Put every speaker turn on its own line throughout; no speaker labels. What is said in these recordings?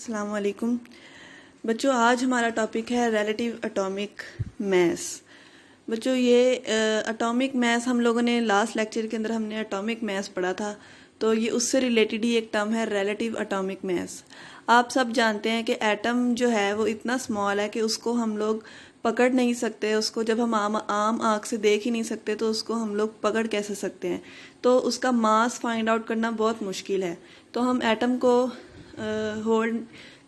अस्सलाम वालेकुम बच्चों। आज हमारा टॉपिक है रिलेटिव एटॉमिक मास। बच्चों ये एटॉमिक मास हम लोगों ने लास्ट लेक्चर के अंदर हमने एटॉमिक मास पढ़ा था, तो ये उससे रिलेटेड ही एक टर्म है रिलेटिव एटॉमिक मास। आप सब जानते हैं कि एटम जो है वो इतना स्मॉल है कि उसको हम लोग पकड़ नहीं सकते। उसको जब हम आम आँख से देख ही नहीं सकते तो उसको हम लोग पकड़ कैसे सकते हैं। तो उसका मास फाइंड आउट करना बहुत मुश्किल है। तो हम एटम को होल्ड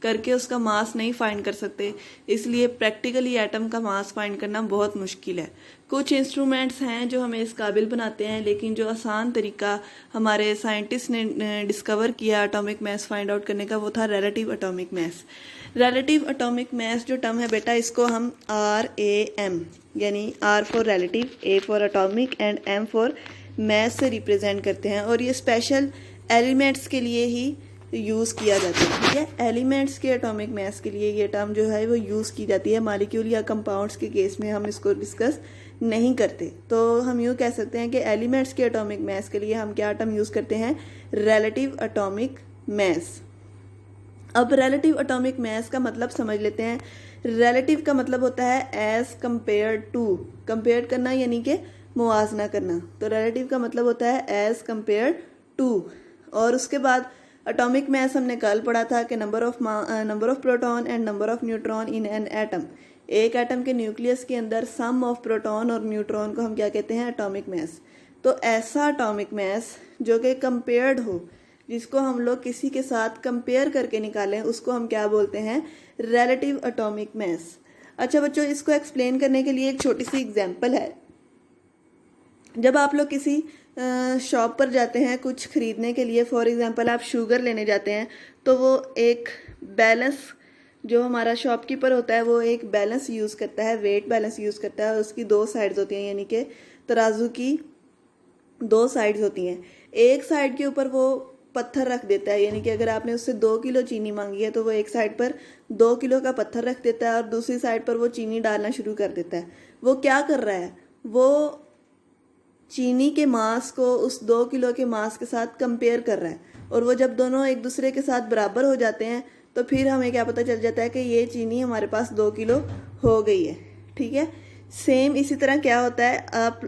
करके उसका मास नहीं फाइंड कर सकते, इसलिए प्रैक्टिकली एटम का मास फाइंड करना बहुत मुश्किल है। कुछ इंस्ट्रूमेंट्स हैं जो हमें इस काबिल बनाते हैं, लेकिन जो आसान तरीका हमारे साइंटिस्ट ने डिस्कवर किया एटॉमिक मास फाइंड आउट करने का वो था relative atomic mass. Relative atomic mass जो टर्म है बेटा, इसको हम RAM यानी R for relative, A for atomic and M for mass से रिप्रेजेंट करते हैं। और ये स्पेशल एलिमेंट्स के लिए ही यूज़ किया जाता है। ठीक है, एलिमेंट्स के एटॉमिक मास के लिए ये टर्म जो है वो यूज़ की जाती है। मॉलिक्यूल या कंपाउंड्स के केस में हम इसको डिस्कस नहीं करते। तो हम यूँ कह सकते हैं कि एलिमेंट्स के एटॉमिक मास के लिए हम क्या टर्म यूज़ करते हैं, रिलेटिव एटॉमिक मास। अब रिलेटिव एटॉमिक मास का मतलब समझ लेते हैं। रिलेटिव का मतलब होता है एज कंपेयर टू, कंपेयर करना यानी कि मुआवजा करना। तो रिलेटिव का मतलब होता है एज कंपेयर टू। और उसके बाद एटॉमिक मास हमने कल पढ़ा था कि number of proton and number of neutron in an atom. एक एटम के न्यूक्लियस के अंदर सम ऑफ प्रोटॉन और न्यूट्रॉन को हम क्या कहते हैं, एटॉमिक मास। तो ऐसा एटॉमिक मास जो कि कंपेयर्ड हो, जिसको हम लोग किसी के साथ कंपेयर करके निकालें, उसको हम क्या बोलते हैं, रिलेटिव एटॉमिक मास। अच्छा बच्चों, इसको एक्सप्लेन करने के लिए एक छोटी सी एग्जांपल है। जब आप लोग किसी शॉप पर जाते हैं कुछ खरीदने के लिए, फॉर एग्जांपल आप शुगर लेने जाते हैं, तो वो एक बैलेंस, जो हमारा शॉपकीपर होता है वो एक बैलेंस यूज़ करता है, वेट बैलेंस यूज़ करता है। उसकी दो साइड्स होती हैं, यानी कि तराजू की दो साइड्स होती हैं। एक साइड के ऊपर वो पत्थर रख देता है, यानी कि अगर आपने उससे 2 किलो चीनी मांगी है तो वो एक साइड पर 2 किलो का पत्थर रख देता है और दूसरी साइड पर वो चीनी डालना शुरू कर देता है। वो क्या कर रहा है, वो चीनी के मास को उस 2 किलो के मास के साथ कंपेयर कर रहा है। और वो जब दोनों एक दूसरे के साथ बराबर हो जाते हैं तो फिर हमें क्या पता चल जाता है कि ये चीनी हमारे पास 2 किलो हो गई है। ठीक है, सेम इसी तरह क्या होता है, आप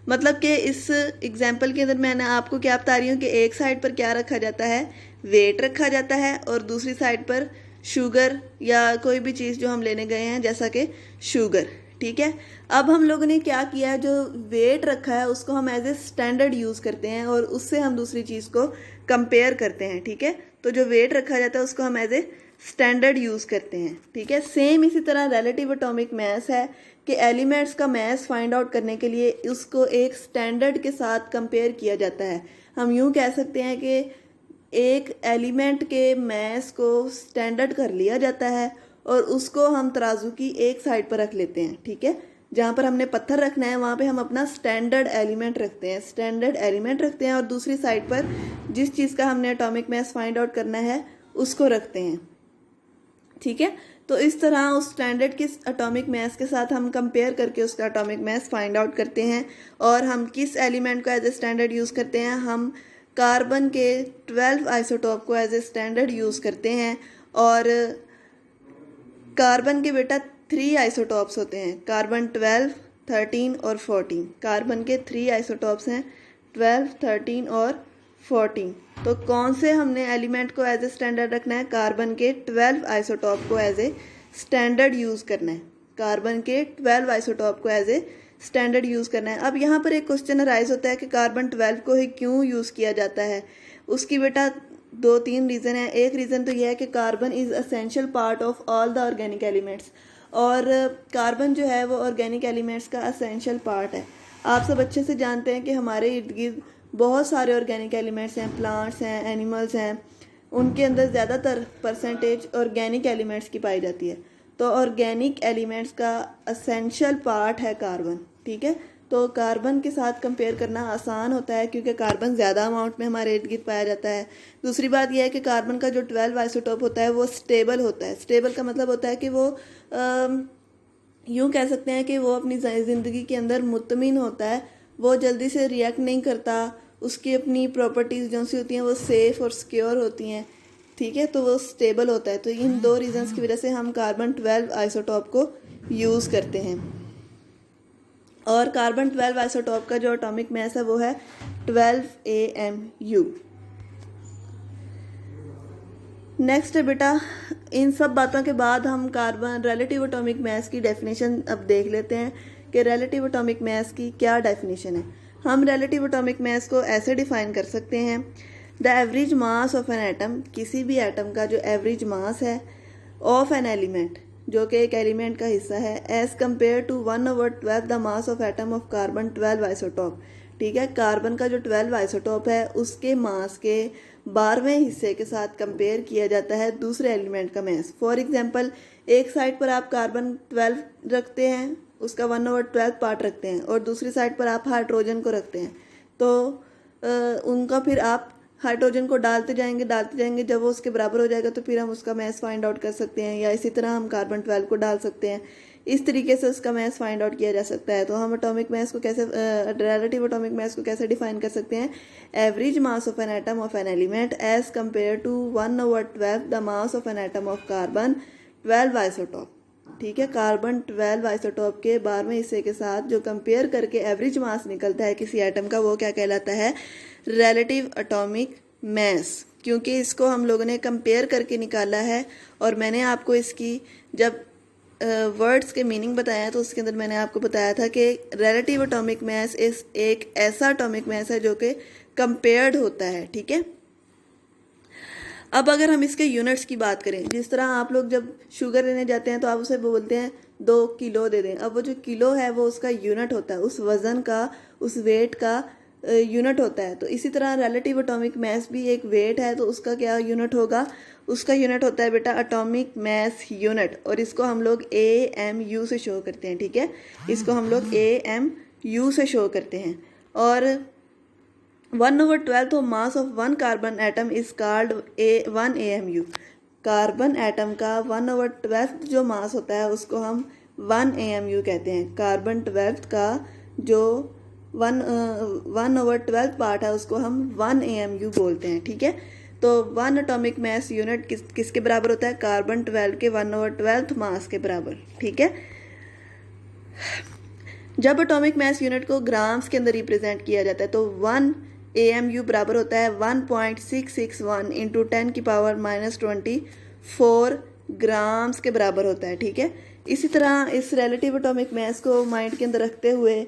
मतलब कि इस एग्जाम्पल के अंदर मैंने आपको क्या बता रही हूँ कि एक साइड पर क्या रखा जाता है, वेट रखा जाता है, और दूसरी साइड पर शुगर या कोई भी चीज़ जो हम लेने गए हैं, जैसा कि शुगर। ठीक है, अब हम लोगों ने क्या किया है, जो वेट रखा है उसको हम एज ए स्टैंडर्ड यूज़ करते हैं और उससे हम दूसरी चीज़ को कंपेयर करते हैं। ठीक है, तो जो वेट रखा जाता है उसको हम एज ए स्टैंडर्ड यूज़ करते हैं। ठीक है, सेम इसी तरह रिलेटिव एटॉमिक मास है कि एलिमेंट्स का मास फाइंड आउट करने के लिए उसको एक स्टैंडर्ड के साथ कंपेयर किया जाता है। हम यूँ कह सकते हैं कि एक एलिमेंट के मास को स्टैंडर्ड कर लिया जाता है और उसको हम तराजू की एक साइड पर रख लेते हैं। ठीक है, जहाँ पर हमने पत्थर रखना है वहाँ पे हम अपना स्टैंडर्ड एलिमेंट रखते हैं, स्टैंडर्ड एलिमेंट रखते हैं, और दूसरी साइड पर जिस चीज़ का हमने एटॉमिक मास फाइंड आउट करना है उसको रखते हैं। ठीक है, तो इस तरह उस स्टैंडर्ड के एटॉमिक मास के साथ हम कंपेयर करके उसका एटॉमिक मास फाइंड आउट करते हैं। और हम किस एलिमेंट को एज ए स्टैंडर्ड यूज़ करते हैं, हम कार्बन के 12 आइसोटोप को एज ए स्टैंडर्ड यूज़ करते हैं। और कार्बन के बेटा 3 आइसोटॉप्स होते हैं, कार्बन 12, 13 और 14। कार्बन के 3 आइसोटॉप्स हैं, 12, 13 और 14। तो कौन से हमने एलिमेंट को एज ए स्टैंडर्ड रखना है, कार्बन के 12 आइसोटॉप को एज ए स्टैंडर्ड यूज़ करना है। कार्बन के 12 आइसोटॉप को एज ए स्टैंडर्ड यूज़ करना है। अब यहाँ पर एक क्वेश्चन अराइज होता है कि कार्बन 12 को ही क्यों यूज़ किया जाता है। उसकी बेटा 2-3 रीज़न है। एक रीज़न तो यह है कि carbon is essential part of all the organic elements, और कार्बन जो है वो ऑर्गेनिक एलिमेंट्स का असेंशियल पार्ट है। आप सब अच्छे से जानते हैं कि हमारे इर्द गिर्द बहुत सारे ऑर्गेनिक एलिमेंट्स हैं, प्लांट्स हैं, एनिमल्स हैं, उनके अंदर ज़्यादातर परसेंटेज ऑर्गेनिक एलिमेंट्स की पाई जाती है। तो ऑर्गेनिक एलिमेंट्स का असेंशियल पार्ट है कार्बन। ठीक है, तो कार्बन के साथ कंपेयर करना आसान होता है क्योंकि कार्बन ज़्यादा अमाउंट में हमारे इर्द गिर्द पाया जाता है। दूसरी बात यह है कि कार्बन का जो 12 आइसोटोप होता है वो स्टेबल होता है। स्टेबल का मतलब होता है कि वो यूँ कह सकते हैं कि वो अपनी ज़िंदगी के अंदर मुतमिन होता है, वो जल्दी से रिएक्ट नहीं करता, उसकी अपनी प्रॉपर्टीज़ जो सी होती हैं वो सेफ़ और सिक्योर होती हैं। ठीक है, तो वो स्टेबल होता है। तो इन दो रीजंस की वजह से हम कार्बन 12 आइसोटॉप को यूज़ करते हैं। और कार्बन 12 आइसोटॉप का जो एटॉमिक मास है वो है 12 AMU। नेक्स्ट है बेटा, इन सब बातों के बाद हम कार्बन रिलेटिव एटॉमिक मास की डेफिनेशन अब देख लेते हैं कि रिलेटिव एटॉमिक मास की क्या डेफिनेशन है। हम रिलेटिव एटॉमिक मास को ऐसे डिफाइन कर सकते हैं, the average mass of an atom, किसी भी एटम का जो एवरेज मास है, ऑफ एन एलिमेंट, जो कि एक एलिमेंट का हिस्सा है, as compare to 1/12 the mass of atom of carbon 12 isotope. ठीक है, कार्बन का जो 12 आइसोटॉप है उसके मास के 12वें हिस्से के साथ कंपेयर किया जाता है दूसरे एलिमेंट का मास। फॉर एग्जांपल, एक साइड पर आप कार्बन 12 रखते हैं, उसका 1/12 पार्ट रखते हैं, और दूसरी साइड पर आप हाइड्रोजन को रखते हैं, तो उनका फिर आप हाइड्रोजन को डालते जाएंगे, जब वो उसके बराबर हो जाएगा तो फिर हम उसका मास फाइंड आउट कर सकते हैं, या इसी तरह हम कार्बन 12 को डाल सकते हैं। इस तरीके से उसका मास फाइंड आउट किया जा सकता है। तो हम एटॉमिक मास को कैसे, रिलेटिव एटॉमिक मास को कैसे डिफाइन कर सकते हैं, average mass of an atom of an element as compare to 1/12 the mass of an atom of carbon 12 isotope. ठीक है, कार्बन 12 आइसोटॉप के 12वें हिस्से के साथ जो कंपेयर करके एवरेज मास निकलता है किसी एटम का, वो क्या कहलाता है, रिलेटिव एटॉमिक मास। क्योंकि इसको हम लोगों ने कंपेयर करके निकाला है, और मैंने आपको इसकी जब वर्ड्स के मीनिंग बताया तो उसके अंदर मैंने आपको बताया था कि रिलेटिव एटॉमिक मास इस एक ऐसा एटॉमिक मास है जो कि कंपेयर्ड होता है। ठीक है, अब अगर हम इसके यूनिट्स की बात करें, जिस तरह आप लोग जब शुगर लेने जाते हैं तो आप उसे बोलते हैं 2 किलो दे दें। अब वो जो किलो है वो उसका यूनिट होता है, उस वज़न का, उस वेट का यूनिट होता है। तो इसी तरह रिलेटिव एटॉमिक मास भी एक वेट है, तो उसका क्या यूनिट होगा, उसका यूनिट होता है बेटा एटॉमिक मास यूनिट, और इसको हम लोग AMU से शो करते हैं। ठीक है, इसको हम लोग AMU से शो करते हैं। और 1/12 mass of one carbon atom is called 1 AMU। Carbon atom का 1/12 जो मास होता है उसको हम 1 AMU कहते हैं। कार्बन 12 का जो 1/12 पार्ट है उसको हम 1 AMU बोलते हैं। ठीक है, तो 1 एटॉमिक मास यूनिट किसके बराबर होता है, कार्बन 12 के 1/12 मास के बराबर। ठीक है, जब एटॉमिक मास यूनिट को ग्राम्स के अंदर रिप्रेजेंट किया जाता है तो 1 AMU बराबर होता है 1.661 इंटू 10 की पावर -24 ग्राम्स के बराबर होता है। ठीक है, इसी तरह इस रिलेटिव एटॉमिक मास को माइंड के अंदर रखते हुए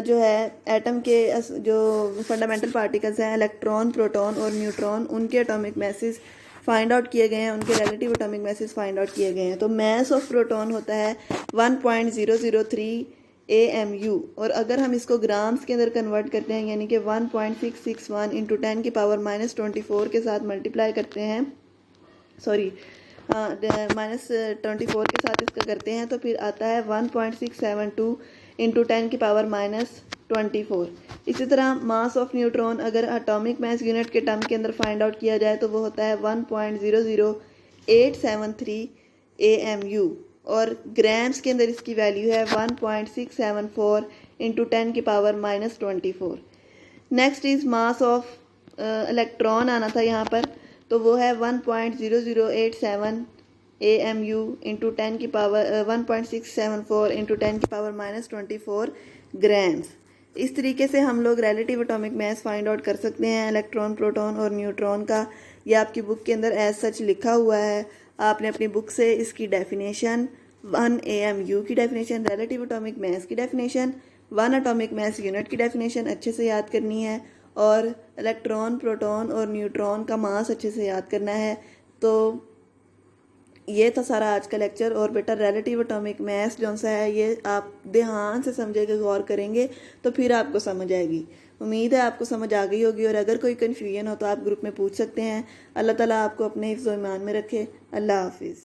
जो है एटम के जो फंडामेंटल पार्टिकल्स हैं, इलेक्ट्रॉन, प्रोटॉन और न्यूट्रॉन, उनके एटॉमिक मासेस फाइंड आउट किए गए हैं, उनके relative atomic masses find out किए गए हैं। तो मास ऑफ प्रोटॉन होता है 1.003 AMU, और अगर हम इसको ग्राम्स के अंदर कन्वर्ट करते हैं, यानी कि 1.661 इंटू 10 की पावर -24 के साथ मल्टीप्लाई करते हैं, सॉरी -24 के साथ इसका करते हैं, तो फिर आता है 1.672 इंटू 10 की पावर -24। इसी तरह मास ऑफ न्यूट्रॉन अगर एटॉमिक मास यूनिट के टर्म के अंदर फाइंड आउट किया जाए तो वो होता है 1.00873 AMU, और ग्राम्स के अंदर इसकी वैल्यू है 1.674 इंटू 10 की power -24। Next is mass of electron आना था यहाँ पर, तो वो है 1.0087 AMU इंटू 10 की पावर 1.674 इंटू 10 की पावर -24 ग्राम्स। इस तरीके से हम लोग relative atomic mass find out कर सकते हैं इलेक्ट्रॉन, प्रोटॉन और न्यूट्रॉन का। ये आपकी बुक के अंदर एज सच लिखा हुआ है, आपने अपनी बुक से इसकी डेफिनेशन, 1 AMU की डेफिनेशन, रिलेटिव एटॉमिक मास की डेफिनेशन, 1 एटॉमिक मास यूनिट की डेफिनेशन अच्छे से याद करनी है, और इलेक्ट्रॉन, प्रोटॉन और न्यूट्रॉन का मास अच्छे से याद करना है। तो ये था सारा आज का लेक्चर। और बेटा रिलेटिव एटॉमिक मास जो सा है ये आप ध्यान से समझेंगे, गौर करेंगे तो फिर आपको समझ आएगी। उम्मीद है आपको समझ आ गई होगी, और अगर कोई कन्फ्यूजन हो तो आप ग्रुप में पूछ सकते हैं। अल्लाह ताला आपको अपने हिफ्ज़-ओ-ईमान में रखे। अल्लाह हाफिज़।